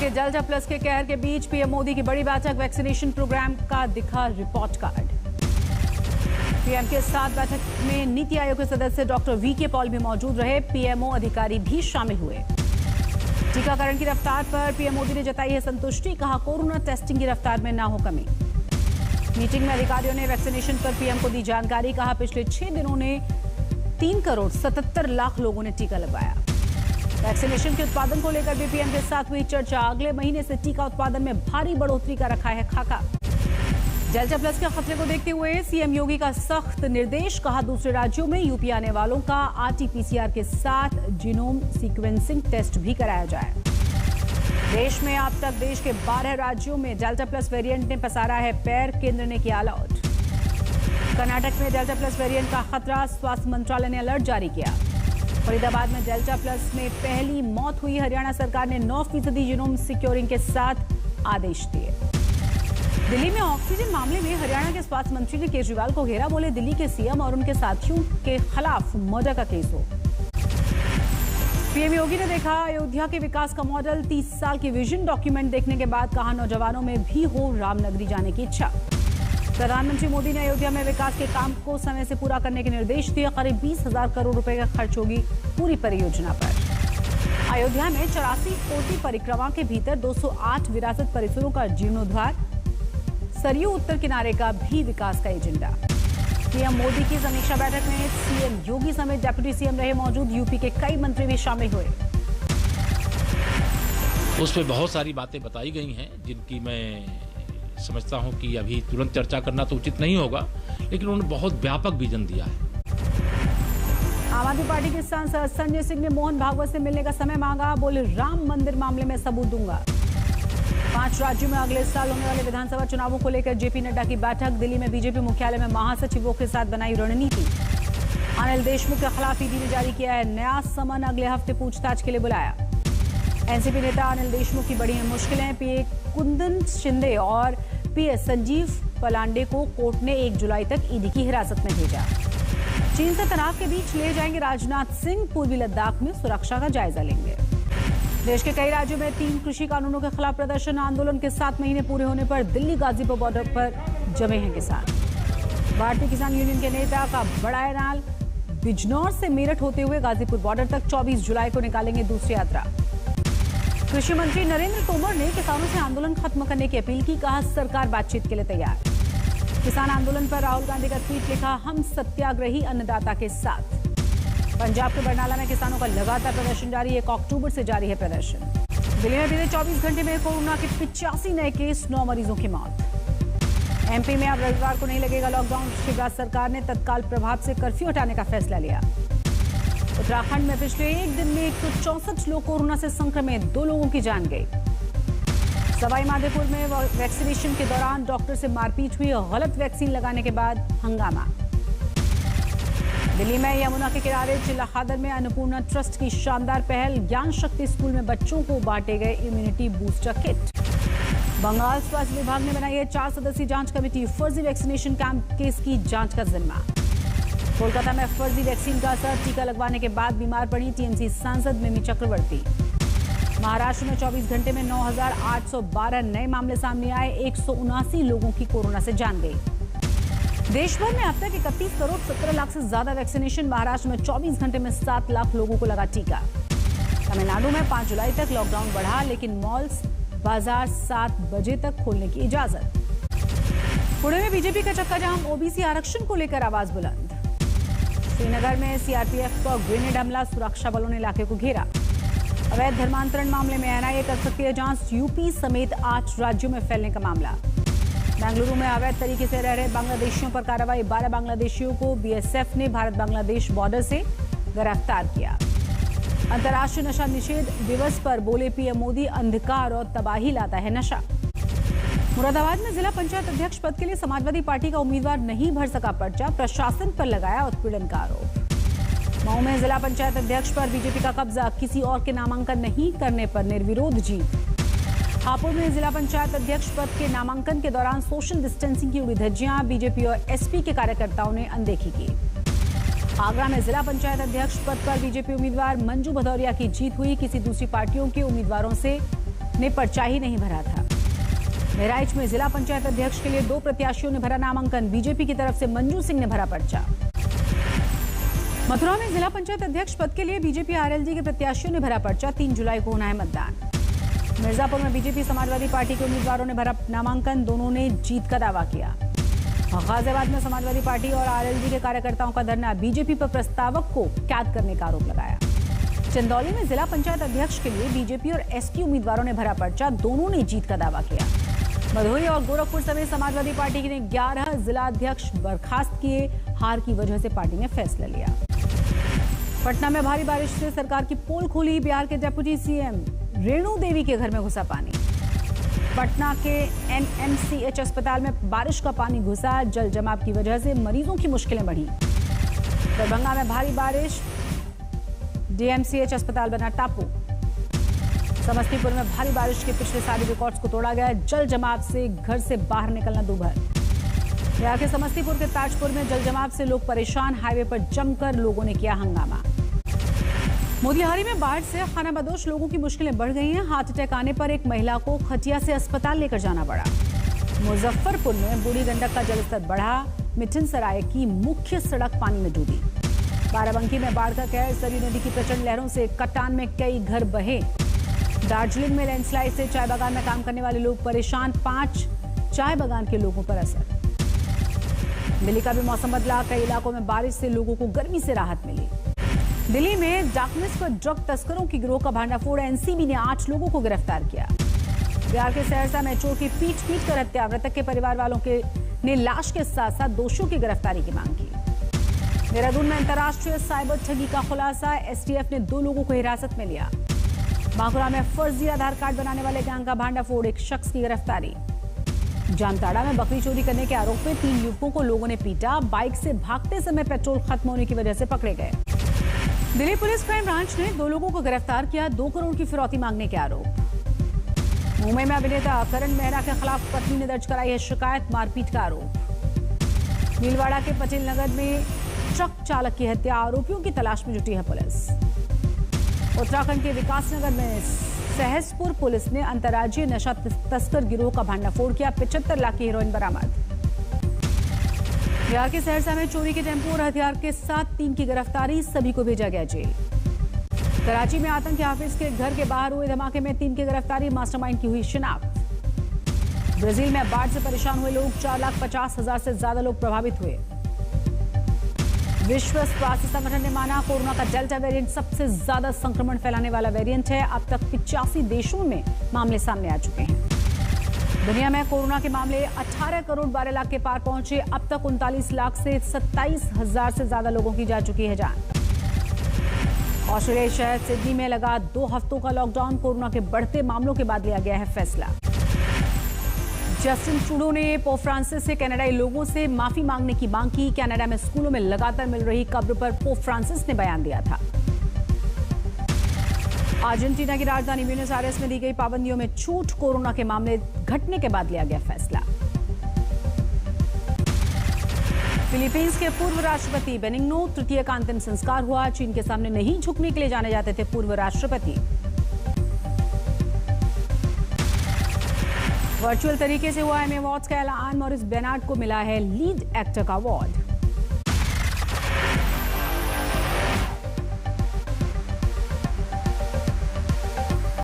के delta plus के कहर के बीच पीएम मोदी की बड़ी बैठक, वैक्सीनेशन प्रोग्राम का दिखा रिपोर्ट कार्ड। पीएम के साथ बैठक में नीति आयोग के सदस्य डॉक्टर वीके पॉल भी मौजूद रहे। पीएमओ अधिकारी भी शामिल हुए। टीकाकरण की रफ्तार पर पीएम मोदी ने जताई है संतुष्टि, कहा कोरोना टेस्टिंग की रफ्तार में ना हो कमी। मीटिंग में अधिकारियों ने वैक्सीनेशन पर पीएम को दी जानकारी, कहा पिछले 6 दिनों में 3 करोड़ 77 लाख लोगों ने टीका लगवाया। वैक्सीनेशन के उत्पादन को लेकर भी पीएम के साथ हुई चर्चा। अगले महीने से टीका उत्पादन में भारी बढ़ोतरी का रखा है खाका। डेल्टा प्लस के खतरे को देखते हुए सीएम योगी का सख्त निर्देश, कहा दूसरे राज्यों में यूपी आने वालों का आरटी-पीसीआर के साथ जीनोम सीक्वेंसिंग टेस्ट भी कराया जाए। देश में अब तक देश के 12 राज्यों में डेल्टा प्लस वेरिएंट ने पसारा है पैर, केंद्र ने किया अलर्ट। कर्नाटक में डेल्टा प्लस वेरिएंट का खतरा, स्वास्थ्य मंत्रालय ने अलर्ट जारी किया। फरीदाबाद में डेल्टा प्लस में पहली मौत हुई, हरियाणा सरकार ने 9% जीनोम सिक्योरिंग के साथ आदेश दिए। दिल्ली में ऑक्सीजन मामले में हरियाणा के स्वास्थ्य मंत्री ने केजरीवाल को घेरा, बोले दिल्ली के सीएम और उनके साथियों के खिलाफ मर्डर का केस हो। पीएम योगी ने देखा अयोध्या के विकास का मॉडल, 30 साल की विजन डॉक्यूमेंट देखने के बाद कहा नौजवानों में भी हो रामनगरी जाने की इच्छा। प्रधानमंत्री मोदी ने अयोध्या में विकास के काम को समय से पूरा करने के निर्देश दिए। करीब 20,000 करोड़ रुपए का खर्च होगी पूरी परियोजना पर। अयोध्या में 84 कोटी परिक्रमा के भीतर 208 विरासत परिसरों का जीर्णोद्धार, सरयू उत्तर किनारे का भी विकास का एजेंडा। पीएम मोदी की समीक्षा बैठक में सीएम योगी समेत डिप्टी सीएम रहे मौजूद। यूपी के कई मंत्री भी शामिल हुए। उस पर बहुत सारी बातें बताई गई हैं जिनकी मैं समझता हूं कि अभी तुरंत चर्चा करना तो उचित नहीं होगा, लेकिन उन्होंने बहुत व्यापक विजन दिया है। आम आदमी पार्टी के सांसद संजय सिंह ने मोहन भागवत से मिलने का समय मांगा, बोले राम मंदिर मामले में सबूत दूंगा। 5 राज्यों में अगले साल होने वाले विधानसभा चुनावों को लेकर जेपी नड्डा की बैठक। दिल्ली में बीजेपी मुख्यालय में महासचिवों के साथ बनाई रणनीति। अनिल देशमुख के खिलाफ ईडी ने जारी किया है नया समन, अगले हफ्ते पूछताछ के लिए बुलाया। एनसीपी नेता अनिल देशमुख की बड़ी मुश्किलें, पीए कुंदन शिंदे और पीएस संजीव पलांडे को कोर्ट ने 1 जुलाई तक ईडी की हिरासत में भेजा। चीन से तनाव के बीच ले जाएंगे राजनाथ सिंह, पूर्वी लद्दाख में सुरक्षा का जायजा लेंगे। देश के कई राज्यों में 3 कृषि कानूनों के खिलाफ प्रदर्शन, आंदोलन के 7 महीने पूरे होने पर दिल्ली गाजीपुर बॉर्डर पर जमे हैं किसान। भारतीय किसान यूनियन के नेता का बड़ा ऐलान, बिजनौर से मेरठ होते हुए गाजीपुर बॉर्डर तक 24 जुलाई को निकालेंगे दूसरी यात्रा। कृषि मंत्री नरेंद्र तोमर ने किसानों से आंदोलन खत्म करने की अपील की, कहा सरकार बातचीत के लिए तैयार। किसान आंदोलन पर राहुल गांधी का ट्वीट, लिखा हम सत्याग्रही अन्नदाता के साथ। पंजाब के बरनाला में किसानों का लगातार प्रदर्शन जारी, 1 अक्टूबर से जारी है प्रदर्शन। दिल्ली में बीते 24 घंटे में कोरोना के 85 नए केस, 9 मरीजों की मौत। एमपी में अब रविवार को नहीं लगेगा लॉकडाउन, शिवराज सरकार ने तत्काल प्रभाव से कर्फ्यू हटाने का फैसला लिया। उत्तराखंड में पिछले 1 दिन में 164 लोग कोरोना से संक्रमित, 2 लोगों की जान गई। सवाई माधोपुर में वैक्सीनेशन के दौरान डॉक्टर से मारपीट हुई, गलत वैक्सीन लगाने के बाद हंगामा। दिल्ली में यमुना के किनारे चिल्ला खादर में अन्नपूर्णा ट्रस्ट की शानदार पहल, ज्ञान शक्ति स्कूल में बच्चों को बांटे गए इम्यूनिटी बूस्टर किट। बंगाल स्वास्थ्य विभाग ने बनाई है 4 सदस्यीय जांच कमेटी, फर्जी वैक्सीनेशन कैंप केस की जांच का जिम्मा। कोलकाता में फर्जी वैक्सीन का असर, टीका लगवाने के बाद बीमार पड़ी टीएमसी सांसद मिमी चक्रवर्ती। महाराष्ट्र में 24 घंटे में 9,812 नए मामले सामने आए, 179 लोगों की कोरोना से जान गई। देश भर में अब तक 31 करोड़ 17 लाख से ज्यादा वैक्सीनेशन। महाराष्ट्र में 24 घंटे में 7 लाख लोगों को लगा टीका। तमिलनाडु में 5 जुलाई तक लॉकडाउन बढ़ा, लेकिन मॉल्स, बाजार 7 बजे तक खोलने की इजाजत। पुणे में बीजेपी का चक्का जाम, ओबीसी आरक्षण को लेकर आवाज बुलंद। श्रीनगर में सीआरपीएफ पर ग्रेनेड हमला, सुरक्षा बलों ने इलाके को घेरा। अवैध धर्मांतरण मामले में एनआईए कर सकती है जांच, यूपी समेत 8 राज्यों में फैलने का मामला। बेंगलुरु में अवैध तरीके से रह रहे बांग्लादेशियों पर कार्रवाई, 12 बांग्लादेशियों को बीएसएफ ने भारत बांग्लादेश बॉर्डर से गिरफ्तार किया। अंतर्राष्ट्रीय नशा निषेध दिवस पर बोले पीएम मोदी, अंधकार और तबाही लाता है नशा। मुरादाबाद में जिला पंचायत अध्यक्ष पद के लिए समाजवादी पार्टी का उम्मीदवार नहीं भर सका पर्चा, प्रशासन पर लगाया उत्पीड़न का आरोप। मऊ में जिला पंचायत अध्यक्ष पर बीजेपी का कब्जा, किसी और के नामांकन नहीं करने पर निर्विरोध जीत। हापुड़ में जिला पंचायत अध्यक्ष पद के नामांकन के दौरान सोशल डिस्टेंसिंग की उड़ी धज्जियां, बीजेपी और एसपी के कार्यकर्ताओं ने अनदेखी की। आगरा में जिला पंचायत अध्यक्ष पद पर बीजेपी उम्मीदवार मंजू भदौरिया की जीत हुई, किसी दूसरी पार्टियों के उम्मीदवारों से ने पर्चा ही नहीं भरा था। बहराइच में जिला पंचायत अध्यक्ष के लिए 2 प्रत्याशियों ने भरा नामांकन। बीजेपी की तरफ से मंजू सिंह ने भरा पर्चा। मथुरा में जिला पंचायत अध्यक्ष पद के लिए बीजेपी आरएलडी के प्रत्याशियों ने भरा पर्चा। 3 जुलाई को होना है मतदान। मिर्जापुर में बीजेपी समाजवादी पार्टी के उम्मीदवारों ने भरा नामांकन। दोनों ने जीत का दावा किया। गाजियाबाद में समाजवादी पार्टी और आरएलडी के कार्यकर्ताओं का धरना। बीजेपी पर प्रस्तावक को कैद करने का आरोप लगाया। चंदौली में जिला पंचायत अध्यक्ष के लिए बीजेपी और एसपी उम्मीदवारों ने भरा पर्चा। दोनों ने जीत का दावा किया। भदोही और गोरखपुर समेत समाजवादी पार्टी ने 11 जिला अध्यक्ष बर्खास्त किए। हार की वजह से पार्टी ने फैसला लिया। पटना में भारी बारिश से सरकार की पोल खुली। बिहार के डिप्टी सीएम रेणु देवी के घर में घुसा पानी। पटना के एनएमसीएच अस्पताल में बारिश का पानी घुसा। जल जमाव की वजह से मरीजों की मुश्किलें बढ़ी। दरभंगा में भारी बारिश, डीएमसीएच अस्पताल बना टापू। समस्तीपुर में भारी बारिश के पिछले सारे रिकॉर्ड्स को तोड़ा गया। जल जमाव से घर से बाहर निकलना दूभर। बिहार के समस्तीपुर के ताजपुर में जल जमाव से लोग परेशान। हाईवे पर जमकर लोगों ने किया हंगामा। मोतिहारी में बाढ़ से खानाबदोश लोगों की मुश्किलें बढ़ गई हैं। हार्ट अटैक आने पर एक महिला को खटिया से अस्पताल लेकर जाना पड़ा। मुजफ्फरपुर में बूढ़ी गंडक का जलस्तर बढ़ा। मिठन सराय की मुख्य सड़क पानी में डूबी। बाराबंकी में बाढ़ का कहर। सरयू नदी की प्रचंड लहरों से कटान में कई घर बहे। दार्जिलिंग में लैंडस्लाइड से चाय बागान में काम करने वाले लोग परेशान। 5 चाय बागान के लोगों पर असर। दिल्ली का भी मौसम बदला। कई इलाकों में बारिश से लोगों को गर्मी से राहत मिली। दिल्ली में डार्कनेस पर ड्रग तस्करों की गिरोह का भांडाफोड़। एनसीबी ने 8 लोगों को गिरफ्तार किया। बिहार के सहरसा में चोर की पीट कर हत्या। मृतक के परिवार वालों ने लाश के साथ साथ दोषियों की गिरफ्तारी की मांग की। देहरादून में अंतर्राष्ट्रीय साइबर ठगी का खुलासा। एसटीएफ ने 2 लोगों को हिरासत में लिया। बांकुरा में फर्जी आधार कार्ड बनाने वाले गैंग का भांडाफोड़। एक शख्स की गिरफ्तारी। जामताड़ा में बकरी चोरी करने के आरोप में 3 युवकों को लोगों ने पीटा। बाइक से भागते समय पेट्रोल खत्म होने की वजह से पकड़े गए। दिल्ली पुलिस क्राइम ब्रांच ने 2 लोगों को गिरफ्तार किया। 2 करोड़ की फिरौती मांगने के आरोप। मुंबई में अभिनेता करण मेहरा के खिलाफ पत्नी ने दर्ज कराई है शिकायत। मारपीट का आरोप। भीलवाड़ा के पटेल नगर में ट्रक चालक की हत्या। आरोपियों की तलाश में जुटी है पुलिस। उत्तराखंड के विकासनगर में सहसपुर पुलिस ने अंतर्राज्यीय नशा तस्कर गिरोह का भांडाफोड़ किया। 75 लाख की हेरोइन बरामद। बिहार के सहरसा में चोरी के टेम्पो और हथियार के साथ 3 की गिरफ्तारी। सभी को भेजा गया जेल। कराची में आतंकी हाफिज के घर के बाहर हुए धमाके में 3 की गिरफ्तारी। मास्टरमाइंड की हुई शिनाख्त। ब्राजील में बाढ़ से परेशान हुए लोग। 4,50,000 से ज्यादा लोग प्रभावित हुए। विश्व स्वास्थ्य संगठन ने माना कोरोना का डेल्टा वेरिएंट सबसे ज्यादा संक्रमण फैलाने वाला वेरिएंट है। अब तक 85 देशों में मामले सामने आ चुके हैं। दुनिया में कोरोना के मामले 18 करोड़ 12 लाख के पार पहुंचे। अब तक 39 लाख से 27,000 से ज्यादा लोगों की जा चुकी है जान। ऑस्ट्रेलिया शहर सिडनी में लगा 2 हफ्तों का लॉकडाउन। कोरोना के बढ़ते मामलों के बाद लिया गया है फैसला। जस्टिन ट्रूडो ने पोप फ्रांसिस से कनाडाई लोगों से माफी मांगने की मांग की। कनाडा में स्कूलों में लगातार मिल रही कब्र पर पोप फ्रांसिस ने बयान दिया था। अर्जेंटीना की राजधानी ब्यूनस आयर्स में दी गई पाबंदियों में छूट। कोरोना के मामले घटने के बाद लिया गया फैसला। फिलीपींस के पूर्व राष्ट्रपति बेनिग्नो तृतीय का अंतिम संस्कार हुआ। चीन के सामने नहीं झुकने के लिए जाने जाते थे पूर्व राष्ट्रपति। वर्चुअल तरीके से हुआ एमी अवार्ड्स का ऐलान। मॉरिस बेनार्ड को मिला है लीड एक्टर का अवार्ड।